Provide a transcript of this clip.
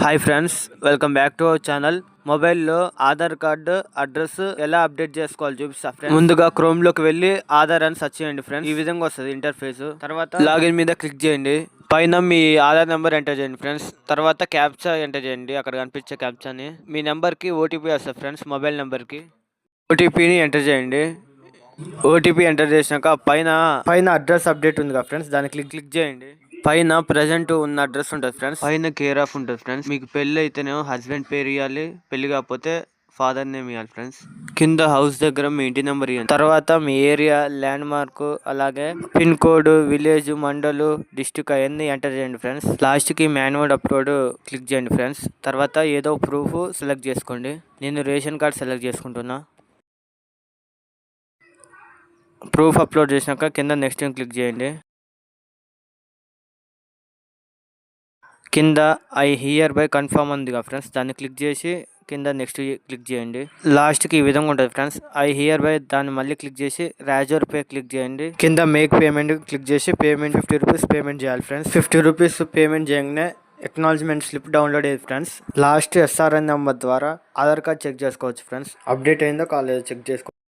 Hi friends, welcome back to our channel. మొబైల్లో Aadhaar card address ఎలా update చేసుకోవాలి చూపిస్తా ఫ్రెండ్స్. ముందుగా క్రోమ్ లోకి వెళ్ళి ఆధార్ అని సెర్చ్ చేయండి ఫ్రెండ్స్. ఈ విధంగా వస్తుంది ఇంటర్ఫేస్. తర్వాత లాగిన్ మీద క్లిక్ చేయండి. పైన మీ ఆధార్ నెంబర్ ఎంటర్ చేయండి ఫ్రెండ్స్. తర్వాత క్యాప్చా ఎంటర్ చేయండి. అక్కడ కనిపించే క్యాప్చాని మీ నెంబర్కి ఓటీపీ వస్తుంది ఫ్రెండ్స్. మొబైల్ నెంబర్కి ఓటీపీని ఎంటర్ చేయండి. ఓటీపీ ఎంటర్ చేసినాక పైన అడ్రస్ అప్డేట్ ఉంది కదా ఫ్రెండ్స్, దాన్ని క్లిక్ చేయండి. పైన ప్రజెంట్ ఉన్న అడ్రస్ ఉంటుంది ఫ్రెండ్స్. పైన కేర్ ఆఫ్ ఉంటుంది ఫ్రెండ్స్. మీకు పెళ్లి అయితేనేమో హస్బెండ్ పేరు ఇవ్వాలి, పెళ్లి కాకపోతే ఫాదర్ నేమ్ ఇవ్వాలి ఫ్రెండ్స్. కింద హౌస్ దగ్గర మీ ఇంటి నెంబర్ ఇవ్వాలి. తర్వాత మీ ఏరియా, ల్యాండ్ మార్క్, అలాగే పిన్ కోడ్, విలేజ్, మండలు, డిస్ట్రిక్ట్ అవన్నీ ఎంటర్ చేయండి ఫ్రెండ్స్. లాస్ట్ కి మాన్యువల్ అప్లోడ్ క్లిక్ చేయండి ఫ్రెండ్స్. తర్వాత ఏదో ప్రూఫ్ సెలెక్ట్ చేసుకోండి. నేను రేషన్ కార్డ్ సెలెక్ట్ చేసుకుంటున్నా. ప్రూఫ్ అప్లోడ్ చేసినాక కింద నెక్స్ట్ క్లిక్ చేయండి. కింద ఐ హియర్ బై కన్ఫర్మ్ ఉంది కదా ఫ్రెండ్స్, దాన్ని క్లిక్ చేసి కింద నెక్స్ట్ క్లిక్ చేయండి. లాస్ట్కి ఈ విధంగా ఉంటుంది ఫ్రెండ్స్. ఐ హియర్ బై దాన్ని మళ్ళీ క్లిక్ చేసి రాజర్ పే క్లిక్ చేయండి. కింద మేక్ పేమెంట్ క్లిక్ చేసి పేమెంట్ 50 రూపీస్ పేమెంట్ చేయాలి ఫ్రెండ్స్. 50 రూపీస్ పేమెంట్ చేయగానే ఎక్నాలజ్మెంట్ స్లిప్ డౌన్లోడ్ అయ్యేది ఫ్రెండ్స్. లాస్ట్ ఎస్ఆర్ఎన్ నెంబర్ ద్వారా ఆధార్ కార్డ్ చెక్ చేసుకోవచ్చు ఫ్రెండ్స్. అప్డేట్ అయిందో కాలేదో చెక్ చేసుకోవచ్చు.